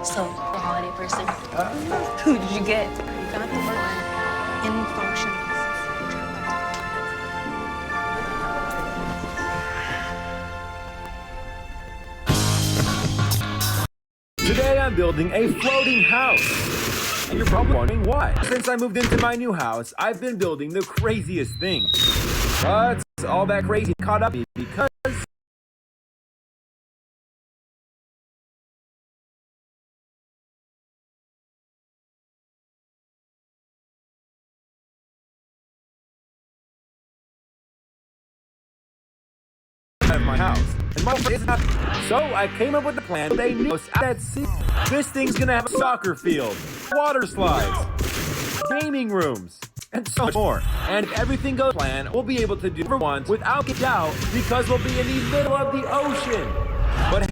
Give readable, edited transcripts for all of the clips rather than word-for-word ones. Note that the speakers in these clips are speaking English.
So, the holiday person. Who did you get? You got the word in function. Today I'm building a floating house. And you're probably wondering why. Since I moved into my new house, I've been building the craziest things. But all that crazy caught up me because of my house. And my house is not. So I came up with a plan. They knew at sea. This thing's gonna have a soccer field, water slides, gaming rooms, and so much more. And if everything goes to plan, we'll be able to do it once without a doubt because we'll be in the middle of the ocean. But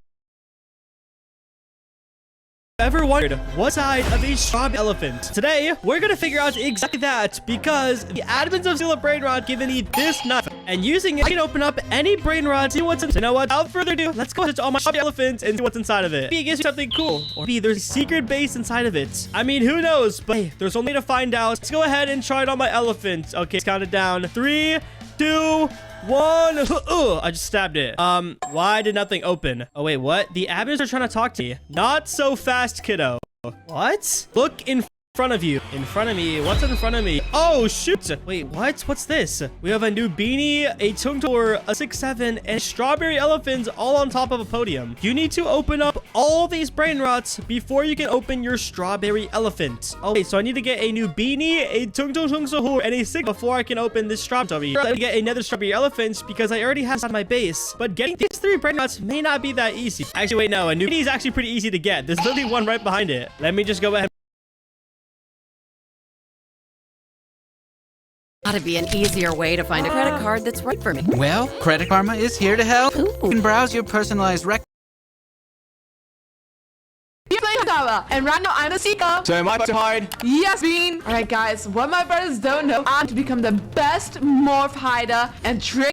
Ever wondered what side of a strawberry elephant? Today, we're gonna figure out exactly that because the admins of Steal a Brain Rot give me this knife, and using it, I can open up any brain rot, see what's in. So you know what? Without further ado, let's go to all my strawberry elephants and see what's inside of it. Maybe it gives you something cool, or maybe there's a secret base inside of it. I mean, who knows? But hey, there's only to find out. Let's go ahead and try it on my elephant. Okay, let's count it down. 3, 2, 1. I just stabbed it. Why did nothing open? Oh, wait, what? The admins are trying to talk to me. Not so fast, kiddo. What? Look in front of you. In front of me. What's in front of me? Oh, shoot. Wait, what? What's this? We have a new beanie, a tung tour, a 6-7, and strawberry elephants all on top of a podium. You need to open up all these brain rots before you can open your strawberry elephant. Okay, so I need to get a new beanie, a tung tung tung sahur, and a 6 before I can open this strawberry over here. Let me get another strawberry elephant because I already have it on my base. But getting these 3 brain rots may not be that easy. Actually, wait, no. A new beanie is actually pretty easy to get. There's literally one right behind it. Let me just go ahead. Gotta be an easier way to find a credit card that's right for me. Well, Credit Karma is here to help. Ooh. You can browse your personalized record. You're playing Hagawa, and right now I'm the seeker. So am I to hide? Yes, Bean. Alright guys, what my brothers don't know, I'm to become the best morph hider and trick.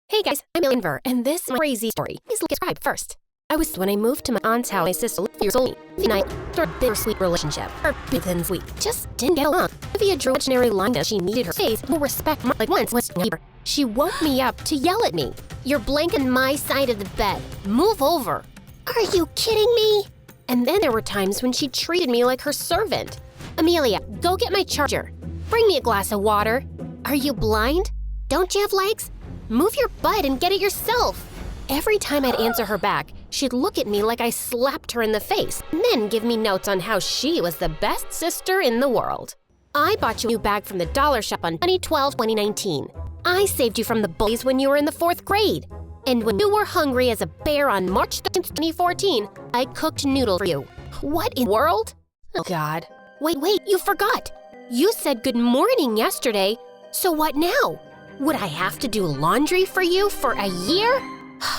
Hey guys, I'm Ver, and this is my crazy story. Please subscribe first. I was when I moved to my aunt's house, my sister lived 3 years old. And I started a bittersweet relationship. Or within sweet. Just didn't get along. Olivia drew imaginary line that she needed her face more respect. Like once was a neighbor. She woke me up to yell at me. You're blanking my side of the bed. Move over. Are you kidding me? And then there were times when she treated me like her servant. Amelia, go get my charger. Bring me a glass of water. Are you blind? Don't you have legs? Move your butt and get it yourself. Every time I'd answer her back, she'd look at me like I slapped her in the face, and then give me notes on how she was the best sister in the world. I bought you a new bag from the dollar shop on 2012-2019. I saved you from the bullies when you were in the 4th grade. And when you were hungry as a bear on March 13th, 2014, I cooked noodles for you. What in the world? Oh God. Wait, you forgot. You said good morning yesterday, so what now? Would I have to do laundry for you for a year?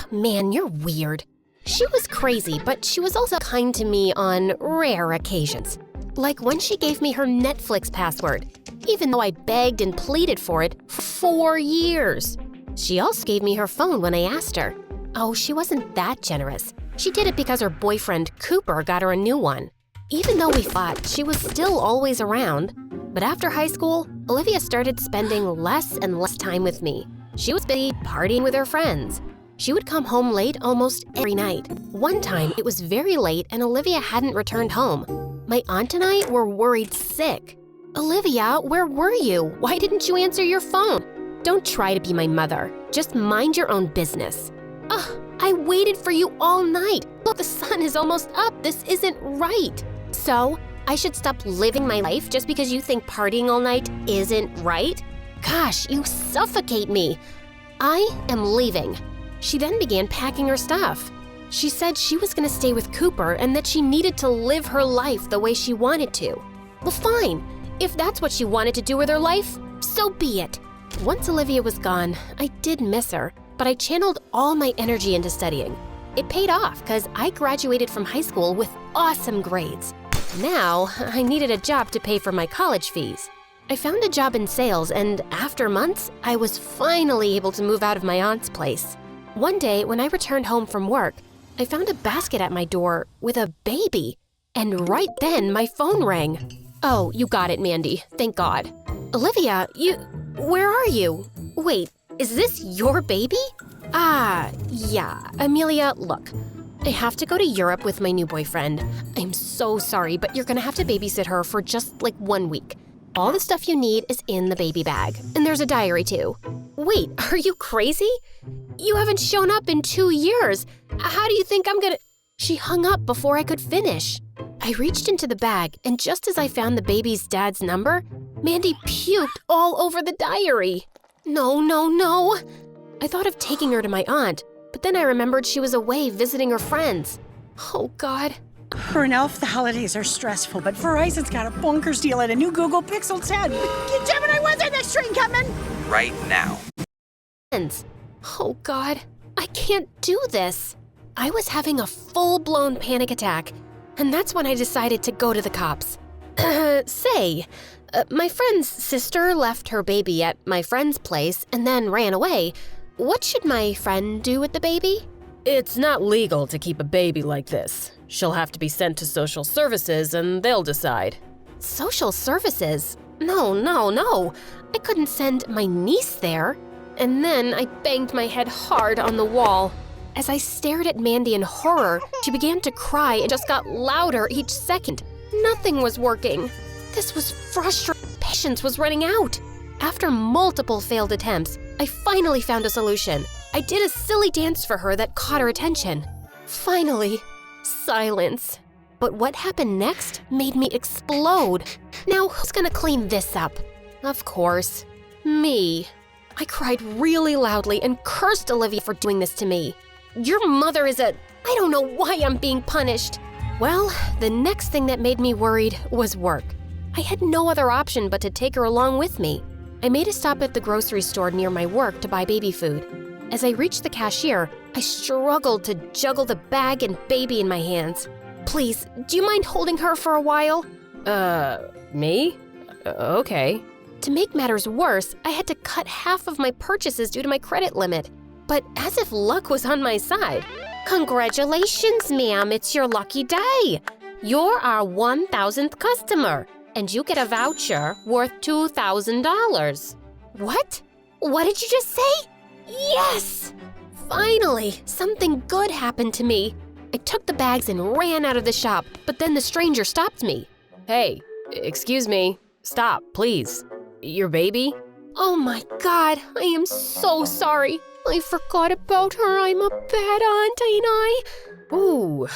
Man, you're weird. She was crazy, but she was also kind to me on rare occasions. Like when she gave me her Netflix password, even though I begged and pleaded for it for 4 years. She also gave me her phone when I asked her. Oh, she wasn't that generous. She did it because her boyfriend, Cooper, got her a new one. Even though we fought, she was still always around. But after high school, Olivia started spending less and less time with me. She was busy partying with her friends. She would come home late almost every night. One time, it was very late and Olivia hadn't returned home. My aunt and I were worried sick. Olivia, where were you? Why didn't you answer your phone? Don't try to be my mother. Just mind your own business. Ugh, I waited for you all night. Look, the sun is almost up. This isn't right. So, I should stop living my life just because you think partying all night isn't right? Gosh, you suffocate me. I am leaving. She then began packing her stuff. She said she was going to stay with Cooper and that she needed to live her life the way she wanted to. Well, fine. If that's what she wanted to do with her life, so be it. Once Olivia was gone, I did miss her, but I channeled all my energy into studying. It paid off because I graduated from high school with awesome grades. Now, I needed a job to pay for my college fees. I found a job in sales, and after months, I was finally able to move out of my aunt's place. One day, when I returned home from work, I found a basket at my door with a baby. And right then, my phone rang. Oh, you got it, Mandy. Thank God. Olivia, where are you? Wait, is this your baby? Ah, yeah. Amelia, look. I have to go to Europe with my new boyfriend. I'm so sorry, but you're gonna have to babysit her for just like 1 week. All the stuff you need is in the baby bag. And there's a diary too. Wait, are you crazy? You haven't shown up in 2 years. How do you think I'm gonna... She hung up before I could finish. I reached into the bag, and just as I found the baby's dad's number, Mandy puked all over the diary. No, no, no. I thought of taking her to my aunt, but then I remembered she was away visiting her friends. Oh, God. For an elf, the holidays are stressful, but Verizon's got a bonkers deal at a new Google Pixel 10. Gemini, when's our next train coming? Right now. Friends. Oh, God. I can't do this. I was having a full-blown panic attack, and that's when I decided to go to the cops. My friend's sister left her baby at my friend's place and then ran away. What should my friend do with the baby? It's not legal to keep a baby like this. She'll have to be sent to social services and they'll decide. Social services? No. I couldn't send my niece there. And then I banged my head hard on the wall. As I stared at Mandy in horror, she began to cry and just got louder each second. Nothing was working. This was frustrating. Patience was running out. After multiple failed attempts, I finally found a solution. I did a silly dance for her that caught her attention. Finally, silence. But what happened next made me explode. Now, who's gonna clean this up? Of course, me. I cried really loudly and cursed Olivia for doing this to me. Your mother is I don't know why I'm being punished. Well, the next thing that made me worried was work. I had no other option but to take her along with me. I made a stop at the grocery store near my work to buy baby food. As I reached the cashier, I struggled to juggle the bag and baby in my hands. Please, do you mind holding her for a while? Me? Okay. To make matters worse, I had to cut half of my purchases due to my credit limit. But as if luck was on my side. Congratulations, ma'am, it's your lucky day. You're our 1,000th customer, and you get a voucher worth $2,000. What? What did you just say? Yes! Finally, something good happened to me. I took the bags and ran out of the shop, but then the stranger stopped me. Hey, excuse me. Stop, please. Your baby? Oh my God, I am so sorry. I forgot about her. I'm a bad aunt, ain't I? Ooh,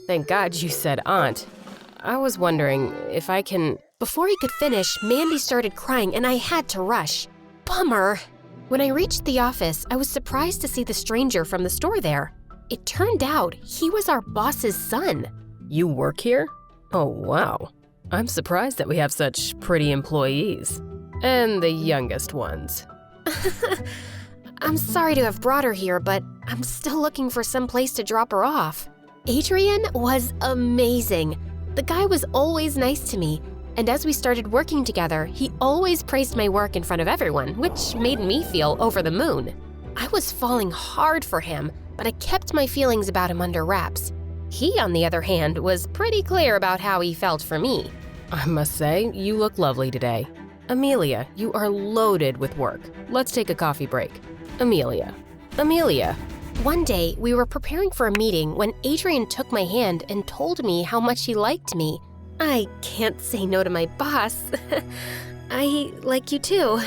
thank God you said aunt. I was wondering if I can... Before he could finish, Mandy started crying and I had to rush. Bummer. When I reached the office, I was surprised to see the stranger from the store there. It turned out he was our boss's son. You work here? Oh, wow. I'm surprised that we have such pretty employees. And the youngest ones. I'm sorry to have brought her here, but I'm still looking for some place to drop her off. Adrian was amazing. The guy was always nice to me, and as we started working together, he always praised my work in front of everyone, which made me feel over the moon. I was falling hard for him, but I kept my feelings about him under wraps. He, on the other hand, was pretty clear about how he felt for me. I must say, you look lovely today. Amelia, you are loaded with work. Let's take a coffee break. Amelia. One day, we were preparing for a meeting when Adrian took my hand and told me how much he liked me. I can't say no to my boss. I like you too.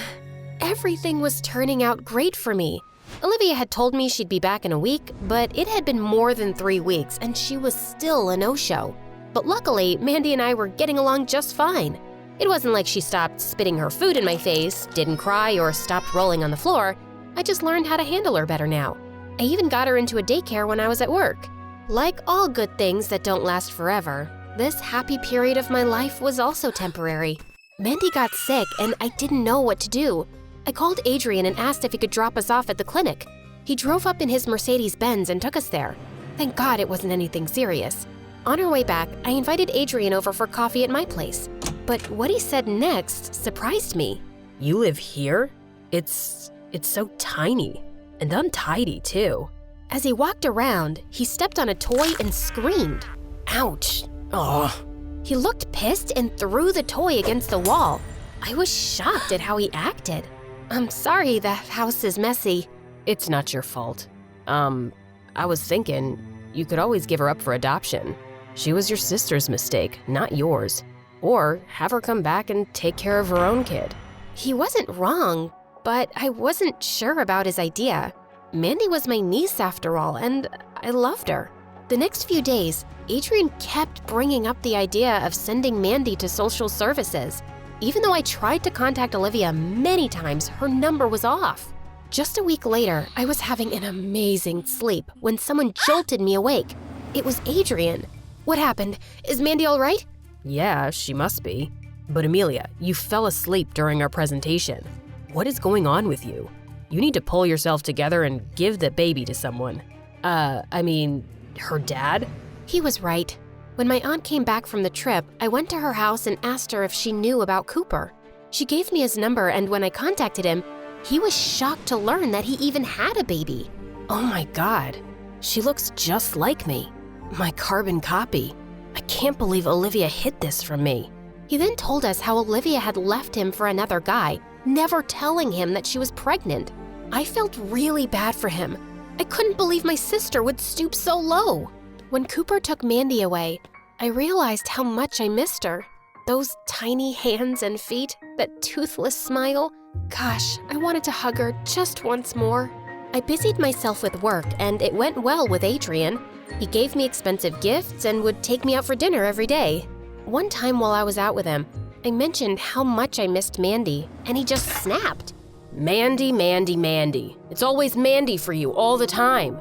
Everything was turning out great for me. Olivia had told me she'd be back in a week, but it had been more than 3 weeks and she was still a no-show. But luckily, Mandy and I were getting along just fine. It wasn't like she stopped spitting her food in my face, didn't cry, or stopped rolling on the floor. I just learned how to handle her better now. I even got her into a daycare when I was at work. Like all good things that don't last forever, this happy period of my life was also temporary. Mandy got sick and I didn't know what to do. I called Adrian and asked if he could drop us off at the clinic. He drove up in his Mercedes-Benz and took us there. Thank God it wasn't anything serious. On our way back, I invited Adrian over for coffee at my place. But what he said next surprised me. You live here? It's so tiny. And untidy, too. As he walked around, he stepped on a toy and screamed. Ouch. Oh. He looked pissed and threw the toy against the wall. I was shocked at how he acted. I'm sorry the house is messy. It's not your fault. I was thinking you could always give her up for adoption. She was your sister's mistake, not yours. Or have her come back and take care of her own kid. He wasn't wrong, but I wasn't sure about his idea. Mandy was my niece after all, and I loved her. The next few days, Adrian kept bringing up the idea of sending Mandy to social services. Even though I tried to contact Olivia many times, her number was off. Just a week later, I was having an amazing sleep when someone jolted me awake. It was Adrian. What happened? Is Mandy all right? Yeah, she must be. But Amelia, you fell asleep during our presentation. What is going on with you? You need to pull yourself together and give the baby to someone. Her dad? He was right. When my aunt came back from the trip, I went to her house and asked her if she knew about Cooper. She gave me his number, and when I contacted him, he was shocked to learn that he even had a baby. Oh my God, she looks just like me. My carbon copy. I can't believe Olivia hid this from me. He then told us how Olivia had left him for another guy, never telling him that she was pregnant. I felt really bad for him. I couldn't believe my sister would stoop so low. When Cooper took Mandy away, I realized how much I missed her. Those tiny hands and feet, that toothless smile. Gosh, I wanted to hug her just once more. I busied myself with work, and it went well with Adrian. He gave me expensive gifts and would take me out for dinner every day. One time while I was out with him, I mentioned how much I missed Mandy, and he just snapped. Mandy, Mandy, Mandy. It's always Mandy for you all the time.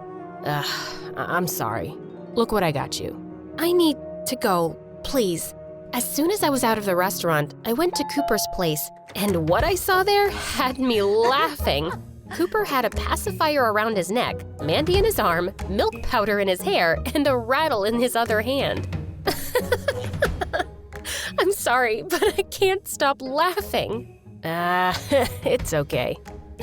I'm sorry. Look what I got you. I need to go, please. As soon as I was out of the restaurant, I went to Cooper's place, and what I saw there had me laughing. Cooper had a pacifier around his neck, Mandy in his arm, milk powder in his hair, and a rattle in his other hand. I'm sorry, but I can't stop laughing. It's okay.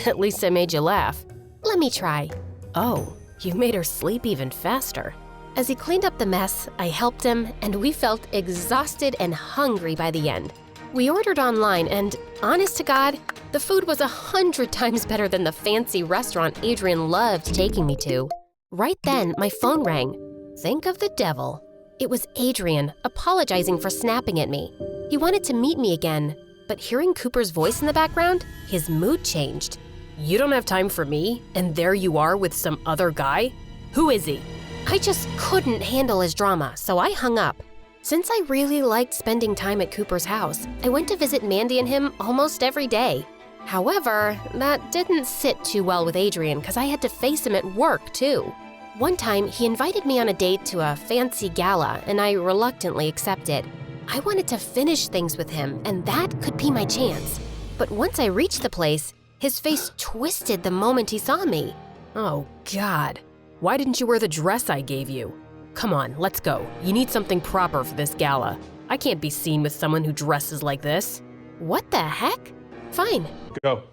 At least I made you laugh. Let me try. Oh, you made her sleep even faster. As he cleaned up the mess, I helped him, and we felt exhausted and hungry by the end. We ordered online, and honest to God, the food was 100 times better than the fancy restaurant Adrian loved taking me to. Right then, my phone rang. Think of the devil. It was Adrian, apologizing for snapping at me. He wanted to meet me again, but hearing Cooper's voice in the background, his mood changed. You don't have time for me, and there you are with some other guy? Who is he? I just couldn't handle his drama, so I hung up. Since I really liked spending time at Cooper's house, I went to visit Mandy and him almost every day. However, that didn't sit too well with Adrian because I had to face him at work too. One time, he invited me on a date to a fancy gala, and I reluctantly accepted. I wanted to finish things with him, and that could be my chance. But once I reached the place, his face twisted the moment he saw me. Oh, God. Why didn't you wear the dress I gave you? Come on, let's go. You need something proper for this gala. I can't be seen with someone who dresses like this. What the heck? Fine. Go.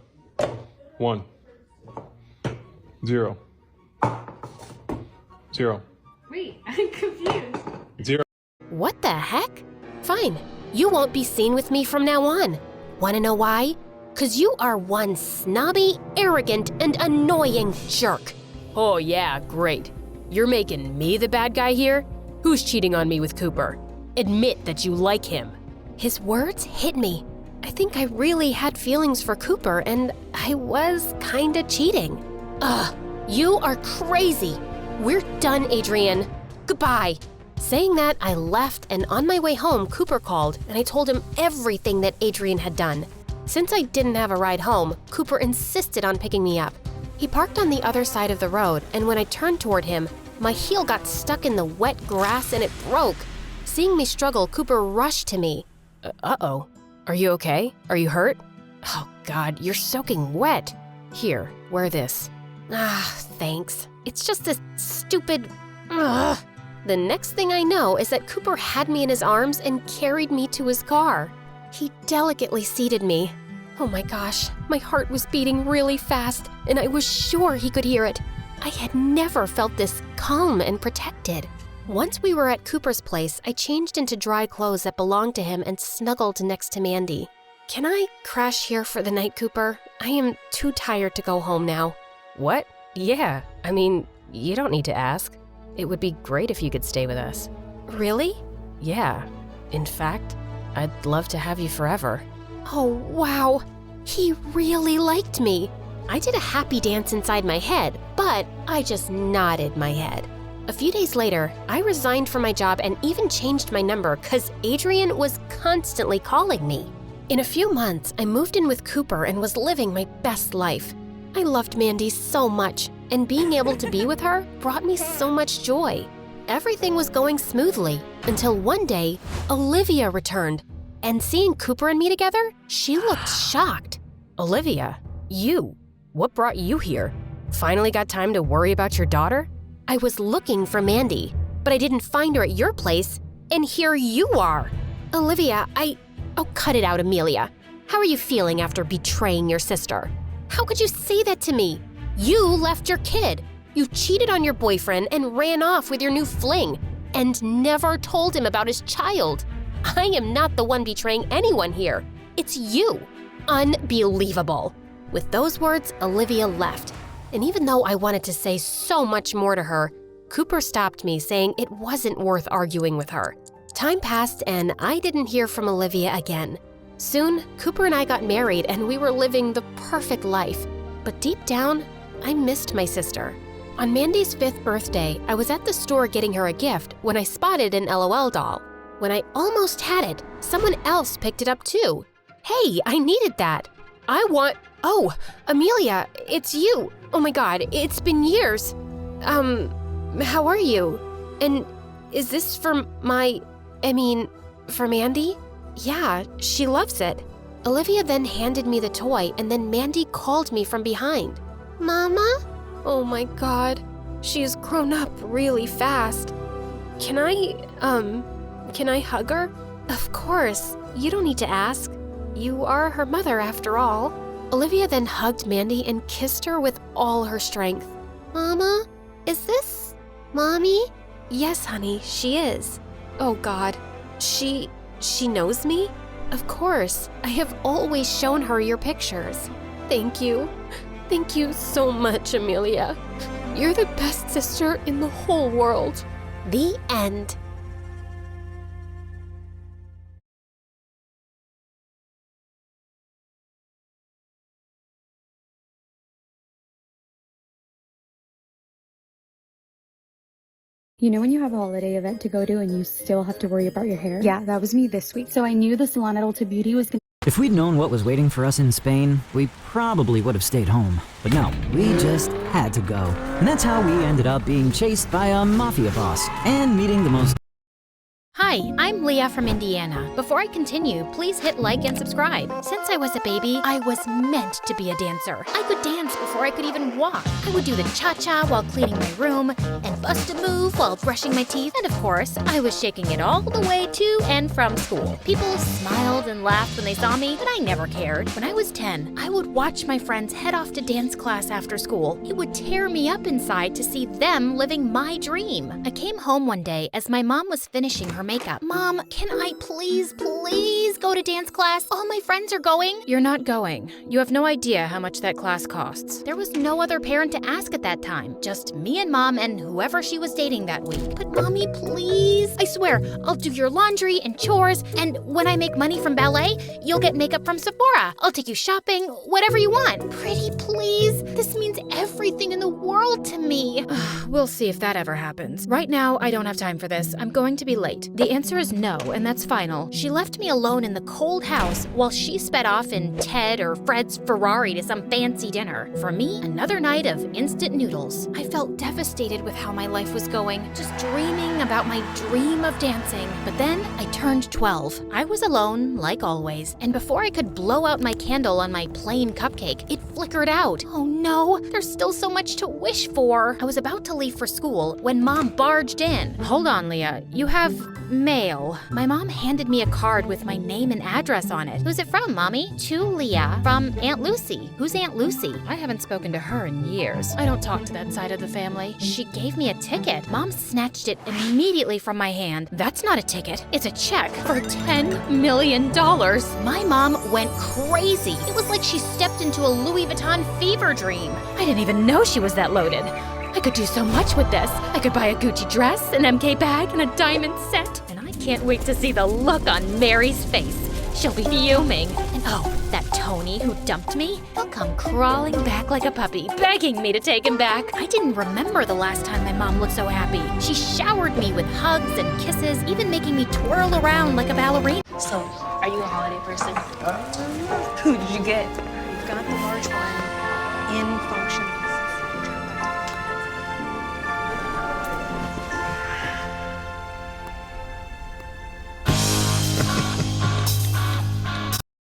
1, 0, 0. Wait, I'm confused. 0. What the heck? Fine. You won't be seen with me from now on. Wanna know why? 'Cause you are one snobby, arrogant, and annoying jerk. Oh yeah, great. You're making me the bad guy here? Who's cheating on me with Cooper? Admit that you like him. His words hit me. I think I really had feelings for Cooper, and I was kinda cheating. Ugh, you are crazy. We're done, Adrian. Goodbye. Saying that, I left, and on my way home, Cooper called, and I told him everything that Adrian had done. Since I didn't have a ride home, Cooper insisted on picking me up. He parked on the other side of the road, and when I turned toward him, my heel got stuck in the wet grass and it broke. Seeing me struggle, Cooper rushed to me. Uh-oh. Are you okay? Are you hurt? Oh, God, you're soaking wet. Here, wear this. Ah, thanks. It's just this stupid... Ugh. The next thing I know is that Cooper had me in his arms and carried me to his car. He delicately seated me. Oh my gosh, my heart was beating really fast, and I was sure he could hear it. I had never felt this calm and protected. Once we were at Cooper's place, I changed into dry clothes that belonged to him and snuggled next to Mandy. Can I crash here for the night, Cooper? I am too tired to go home now. What? Yeah, I mean, you don't need to ask. It would be great if you could stay with us. Really? Yeah. In fact, I'd love to have you forever. Oh, wow. He really liked me. I did a happy dance inside my head, but I just nodded my head. A few days later, I resigned from my job and even changed my number because Adrian was constantly calling me. In a few months, I moved in with Cooper and was living my best life. I loved Mandy so much, and being able to be with her brought me so much joy. Everything was going smoothly until one day, Olivia returned. And seeing Cooper and me together, she looked shocked. Olivia, you? What brought you here? Finally got time to worry about your daughter? I was looking for Mandy, but I didn't find her at your place, and here you are. Olivia, Oh, cut it out, Amelia. How are you feeling after betraying your sister? How could you say that to me? You left your kid. You cheated on your boyfriend and ran off with your new fling, and never told him about his child. I am not the one betraying anyone here. It's you. Unbelievable. With those words, Olivia left. And even though I wanted to say so much more to her, Cooper stopped me, saying it wasn't worth arguing with her. Time passed and I didn't hear from Olivia again. Soon, Cooper and I got married and we were living the perfect life. But deep down, I missed my sister. On Mandy's 5th birthday, I was at the store getting her a gift when I spotted an LOL doll. When I almost had it, someone else picked it up too. Hey, I needed that. Oh, Amelia, it's you. Oh my God, it's been years. How are you? And is this for for Mandy? Yeah, she loves it. Olivia then handed me the toy and then Mandy called me from behind. Mama? Oh my God, she's grown up really fast. Can I hug her? Of course, you don't need to ask. You are her mother after all. Olivia then hugged Mandy and kissed her with all her strength. Mama, is this Mommy? Yes, honey, she is. Oh God, she knows me? Of course, I have always shown her your pictures. Thank you. Thank you so much, Amelia. You're the best sister in the whole world. The end. You know when you have a holiday event to go to and you still have to worry about your hair? Yeah, that was me this week. So I knew the salon at Ulta Beauty was gonna— If we'd known what was waiting for us in Spain, we probably would have stayed home. But no, we just had to go. And that's how we ended up being chased by a mafia boss and meeting the most— Hi, I'm Leah from Indiana. Before I continue, please hit like and subscribe. Since I was a baby, I was meant to be a dancer. I could dance before I could even walk. I would do the cha-cha while cleaning my room, and bust a move while brushing my teeth, and of course, I was shaking it all the way to and from school. People smiled and laughed when they saw me, but I never cared. When I was 10, I would watch my friends head off to dance class after school. It would tear me up inside to see them living my dream. I came home one day as my mom was finishing her makeup. Mom, can I please go to dance class? All my friends are going. You're not going. You have no idea how much that class costs. There was no other parent to ask at that time. Just me and Mom and whoever she was dating that week. But Mommy, please. I swear, I'll do your laundry and chores, and when I make money from ballet, you'll get makeup from Sephora. I'll take you shopping, whatever you want. Pretty please. This means everything in the world to me. We'll see if that ever happens. Right now, I don't have time for this. I'm going to be late. The answer is no, and that's final. She left me alone in the cold house while she sped off in Ted or Fred's Ferrari to some fancy dinner. For me, another night of instant noodles. I felt devastated with how my life was going, just dreaming about my dream of dancing. But then I turned 12. I was alone, like always, and before I could blow out my candle on my plain cupcake, it flickered out. Oh no, there's still so much to wish for. I was about to leave for school when Mom barged in. Hold on, Leah. You have mail. My mom handed me a card with my name and address on it. Who's it from, Mommy? To Leah, from Aunt Lucy. Who's Aunt Lucy? I haven't spoken to her in years. I don't talk to that side of the family. She gave me a ticket. Mom snatched it immediately from my hand. That's not a ticket. It's a check for $10 million. My mom went crazy. It was like she stepped into a Louis Vuitton fever dream. I didn't even know she was that loaded. I could do so much with this. I could buy a Gucci dress, an MK bag, and a diamond set. And I can't wait to see the look on Mary's face. She'll be fuming. And oh, that Tony who dumped me, he'll come crawling back like a puppy, begging me to take him back. I didn't remember the last time my mom looked so happy. She showered me with hugs and kisses, even making me twirl around like a ballerina. So, are you a holiday person? Who did you get? You've got the large one in function.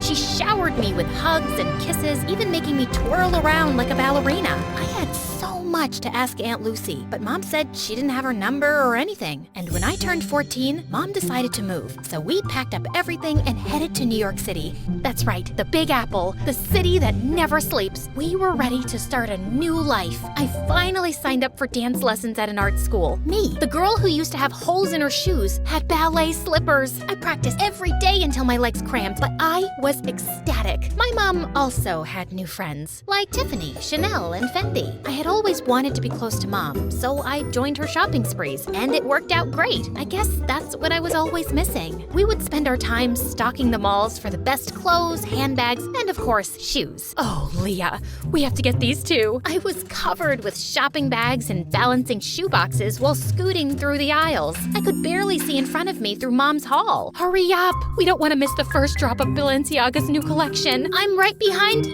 She showered me with hugs and kisses, even making me twirl around like a ballerina. I had so much to ask Aunt Lucy, but Mom said she didn't have her number or anything. And when I turned 14, Mom decided to move. So we packed up everything and headed to New York City. That's right, the Big Apple, the city that never sleeps. We were ready to start a new life. I finally signed up for dance lessons at an art school. Me, the girl who used to have holes in her shoes, had ballet slippers. I practiced every day until my legs cramped, but I was ecstatic. My mom also had new friends, like Tiffany, Chanel, and Fendi. I had always wanted to be close to Mom, so I joined her shopping sprees, and it worked out great. I guess that's what I was always missing. We would spend our time stocking the malls for the best clothes, handbags, and of course, shoes. Oh, Leah, we have to get these too. I was covered with shopping bags and balancing shoe boxes while scooting through the aisles. I could barely see in front of me through Mom's haul. Hurry up! We don't want to miss the first drop of Balenciaga's new collection. I'm right behind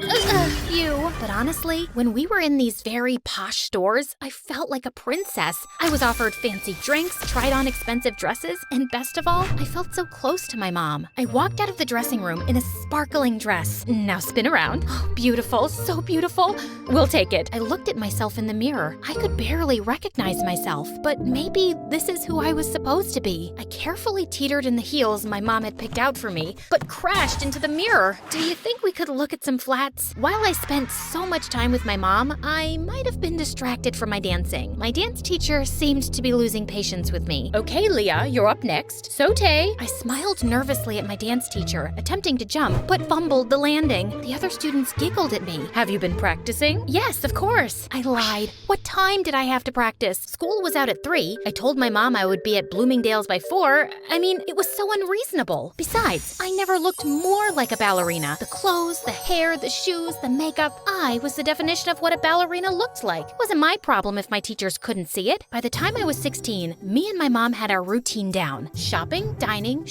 you. But honestly, when we were in these very posh stores, I felt like a princess. I was offered fancy drinks, tried on expensive dresses, and best of all, I felt so close to my mom. I walked out of the dressing room in a sparkling dress. Now spin around. Beautiful, so beautiful. We'll take it. I looked at myself in the mirror. I could barely recognize myself, but maybe this is who I was supposed to be. I carefully teetered in the heels my mom had picked out for me, but crashed into the mirror. Do you think we could look at some flats? While I spent so much time with my mom, I might have been distracted from my dancing. My dance teacher seemed to be losing patience with me. Okay, Leah, you're up next. Saute. I smiled nervously at my dance teacher, attempting to jump, but fumbled the landing. The other students giggled at me. Have you been practicing? Yes, of course. I lied. What time did I have to practice? School was out at 3. I told my mom I would be at Bloomingdale's by 4. I mean, it was so unreasonable. Besides, I never looked more like a ballerina. The clothes, the hair, the shoes, the makeup. I was the definition of what a ballerina looked like. It wasn't my problem if my teachers couldn't see it. By the time I was 16, me and my mom had our routine down. Shopping, dining,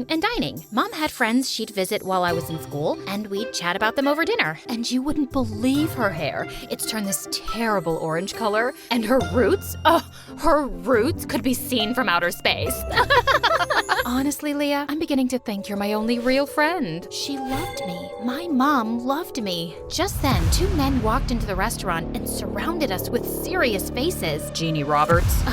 and dining. Mom had friends she'd visit while I was in school, and we'd chat about them over dinner. And you wouldn't believe her hair. It's turned this terrible orange color. And her roots? Oh, her roots could be seen from outer space. Honestly, Leah, I'm beginning to think you're my only real friend. She loved me. My mom loved me. Just then, 2 men walked into the restaurant and surrounded us with serious faces. Jeannie Roberts?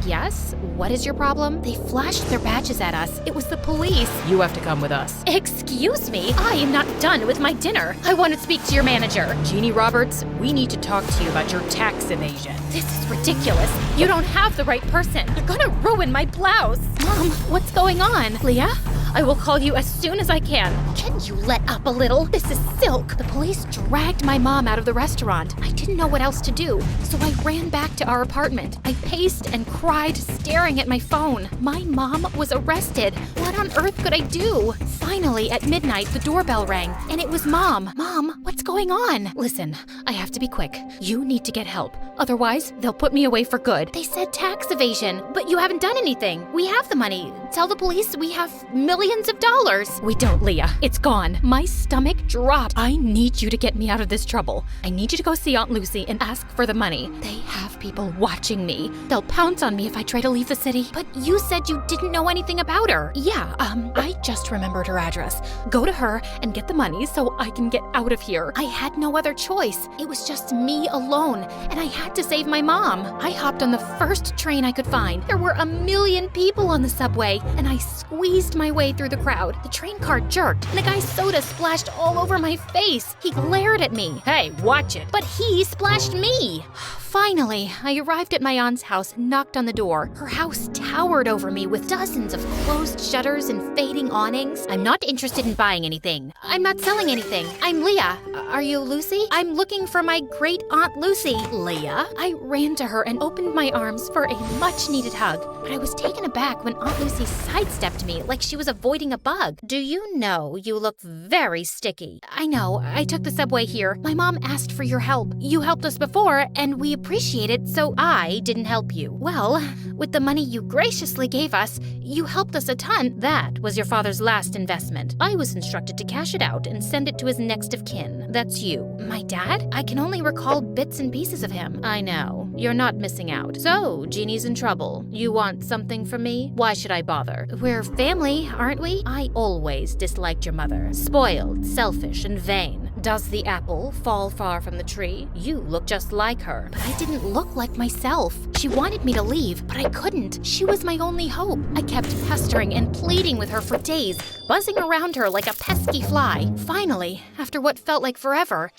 Yes? What is your problem? They flashed their badges at us. It was the police. You have to come with us. Excuse me? I am not done with my dinner. I want to speak to your manager. Jeannie Roberts, we need to talk to you about your tax evasion. This is ridiculous. You don't have the right person. You're gonna ruin my blouse. Mom, what's going on? Leah? I will call you as soon as I can. Can you let up a little? This is silk. The police dragged my mom out of the restaurant. I didn't know what else to do, so I ran back to our apartment. I paced and cried, staring at my phone. My mom was arrested. What on earth could I do? Finally, at midnight, the doorbell rang, and it was Mom. Mom, what's going on? Listen, I have to be quick. You need to get help. Otherwise, they'll put me away for good. They said tax evasion, but you haven't done anything. We have the money. Tell the police we have millions of dollars. We don't, Leah. It's gone. My stomach dropped. I need you to get me out of this trouble. I need you to go see Aunt Lucy and ask for the money. They have people watching me. They'll pounce on me if I try to leave the city. But you said you didn't know anything about her. Yeah, I just remembered her address. Go to her and get the money so I can get out of here. I had no other choice. It was just me alone, and I had to save my mom. I hopped on the first train I could find. There were 1 million people on the subway, and I squeezed my way through the crowd. The train car jerked, and a guy's soda splashed all over my face. He glared at me. Hey, watch it. But he splashed me. Finally, I arrived at my aunt's house and knocked on the door. Her house towered over me with dozens of closed shutters and fading awnings. I'm not interested in buying anything. I'm not selling anything. I'm Leah. Are you Lucy? I'm looking for my great aunt Lucy. Leah? I ran to her and opened my arms for a much-needed hug, but I was taken aback when Aunt Lucy sidestepped me like she was avoiding a bug. Do you know you look very sticky? I know. I took the subway here. My mom asked for your help. You helped us before, and we appreciate it, so I didn't help you. Well, with the money you graciously gave us, you helped us a ton. That was your father's last investment. I was instructed to cash it out and send it to his next of kin. That's you. My dad? I can only recall bits and pieces of him. I know. You're not missing out. So, Jeannie's in trouble. You want something from me? Why should I bother? We're family, aren't we? I always disliked your mother. Spoiled, selfish, and vain. Does the apple fall far from the tree? You look just like her. But I didn't look like myself. She wanted me to leave, but I couldn't. She was my only hope. I kept pestering and pleading with her for days, buzzing around her like a pesky fly. Finally, after what felt like forever,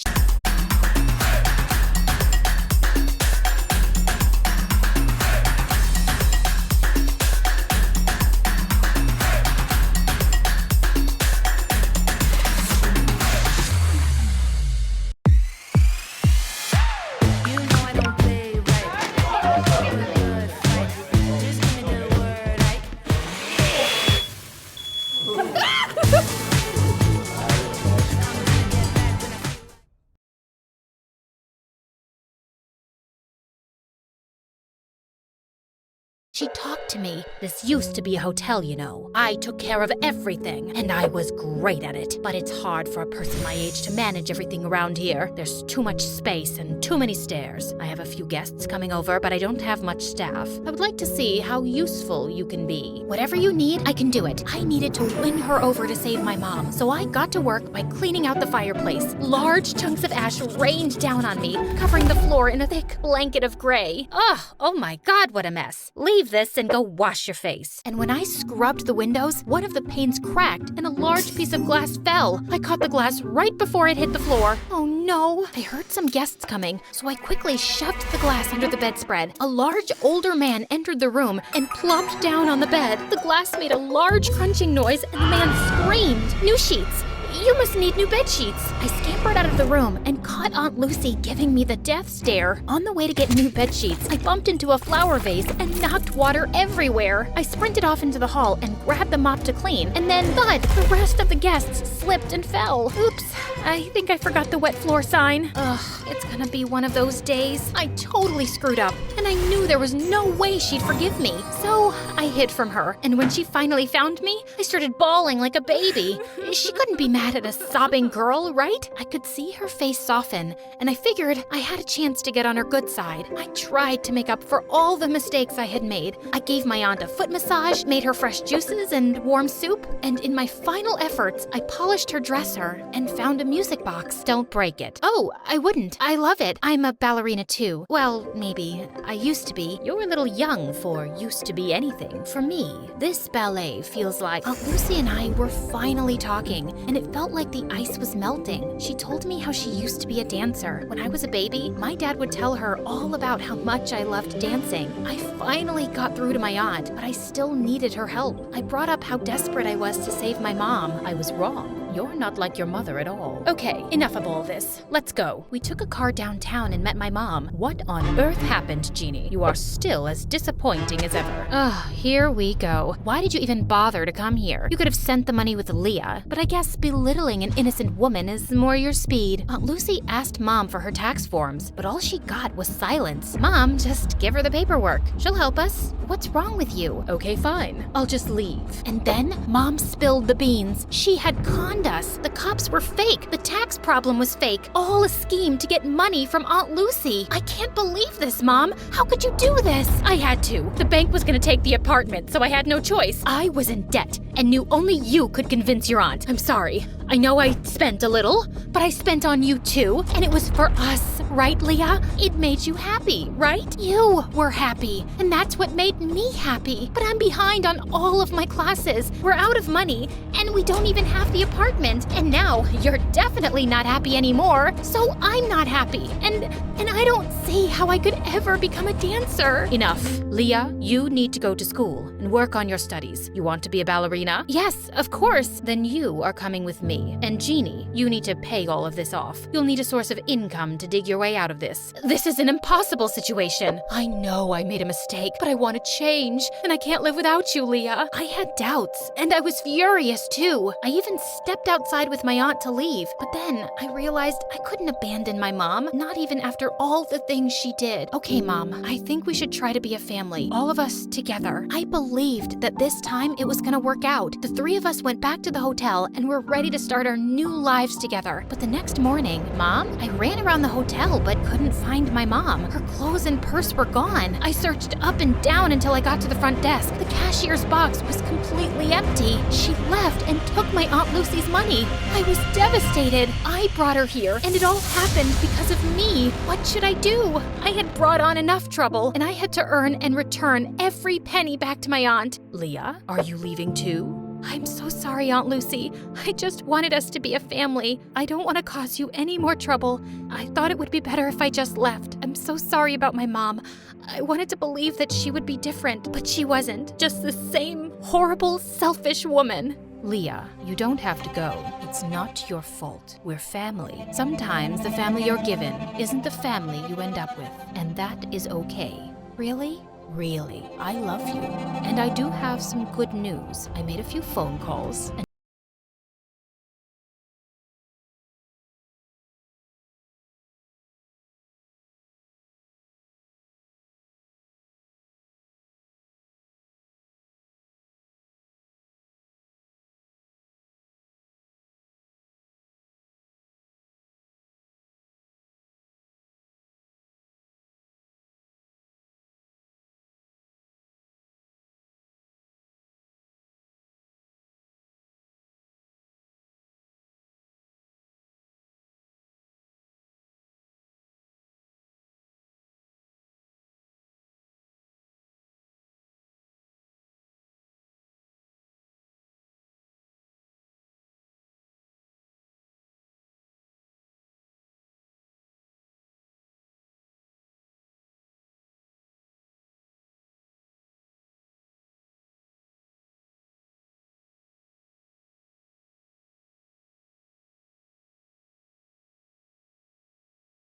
she talked to me. This used to be a hotel, you know. I took care of everything, and I was great at it. But it's hard for a person my age to manage everything around here. There's too much space and too many stairs. I have a few guests coming over, but I don't have much staff. I would like to see how useful you can be. Whatever you need, I can do it. I needed to win her over to save my mom, so I got to work by cleaning out the fireplace. Large chunks of ash rained down on me, covering the floor in a thick blanket of gray. Oh my God, what a mess. Leave this and go wash your face. And when I scrubbed the windows, one of the panes cracked and a large piece of glass fell. I caught the glass right before it hit the floor. Oh no. I heard some guests coming, so I quickly shoved the glass under the bedspread. A large older man entered the room and plopped down on the bed. The glass made a large crunching noise and the man screamed. New sheets. You must need new bed sheets. I scampered out of the room and caught Aunt Lucy giving me the death stare. On the way to get new bed sheets, I bumped into a flower vase and knocked water everywhere. I sprinted off into the hall and grabbed the mop to clean, and then thud! The rest of the guests slipped and fell. Oops, I think I forgot the wet floor sign. Ugh, it's gonna be one of those days. I totally screwed up, and I knew there was no way she'd forgive me. So I hid from her, and when she finally found me, I started bawling like a baby. She couldn't be mad at a sobbing girl, right? I could see her face soften, and I figured I had a chance to get on her good side. I tried to make up for all the mistakes I had made. I gave my aunt a foot massage, made her fresh juices and warm soup, and in my final efforts, I polished her dresser and found a music box. Don't break it. Oh, I wouldn't. I love it. I'm a ballerina too. Well, maybe. I used to be. You're a little young for used to be anything. For me, this ballet feels like Aunt Lucy and I were finally talking, and it felt like the ice was melting. She told me how she used to be a dancer. When I was a baby, my dad would tell her all about how much I loved dancing. I finally got through to my aunt, but I still needed her help. I brought up how desperate I was to save my mom. I was wrong. You're not like your mother at all. Okay, enough of all this. Let's go. We took a car downtown and met my mom. What on earth happened, Jeannie? You are still as disappointing as ever. Ugh, here we go. Why did you even bother to come here? You could have sent the money with Leah, but I guess belittling an innocent woman is more your speed. Aunt Lucy asked Mom for her tax forms, but all she got was silence. Mom, just give her the paperwork. She'll help us. What's wrong with you? Okay, fine. I'll just leave. And then Mom spilled the beans. She had conned us. The cops were fake. The tax problem was fake. All a scheme to get money from Aunt Lucy. I can't believe this, Mom. How could you do this? I had to. The bank was gonna take the apartment, so I had no choice. I was in debt and knew only you could convince your aunt. I'm sorry. I know I spent a little, but I spent on you too, and it was for us, right, Leah? It made you happy, right? You were happy, and that's what made me happy. But I'm behind on all of my classes. We're out of money, and we don't even have the apartment. And now you're definitely not happy anymore, so I'm not happy. And I don't see how I could ever become a dancer. Enough. Leah, you need to go to school and work on your studies. You want to be a ballerina? Yes, of course. Then you are coming with me. And Jeannie, you need to pay all of this off. You'll need a source of income to dig your way out of this. This is an impossible situation. I know I made a mistake, but I want to change, and I can't live without you, Leah. I had doubts, and I was furious too. I even stepped outside with my aunt to leave, but then I realized I couldn't abandon my mom, not even after all the things she did. Okay, Mom, I think we should try to be a family, all of us together. I believed that this time it was gonna work out. The three of us went back to the hotel and were ready to start our new lives together. But the next morning, Mom, I ran around the hotel but couldn't find my mom. Her clothes and purse were gone. I searched up and down until I got to the front desk. The cashier's box was completely empty. She left and took my Aunt Lucy's money. I was devastated. I brought her here, and it all happened because of me. What should I do? I had brought on enough trouble, and I had to earn and return every penny back to my aunt. Leah, are you leaving too? I'm so sorry, Aunt Lucy. I just wanted us to be a family. I don't want to cause you any more trouble. I thought it would be better if I just left. I'm so sorry about my mom. I wanted to believe that she would be different, but she wasn't. Just the same horrible, selfish woman. Leah, you don't have to go. It's not your fault. We're family. Sometimes the family you're given isn't the family you end up with, and that is okay. Really? Really, I love you. And I do have some good news. I made a few phone calls, and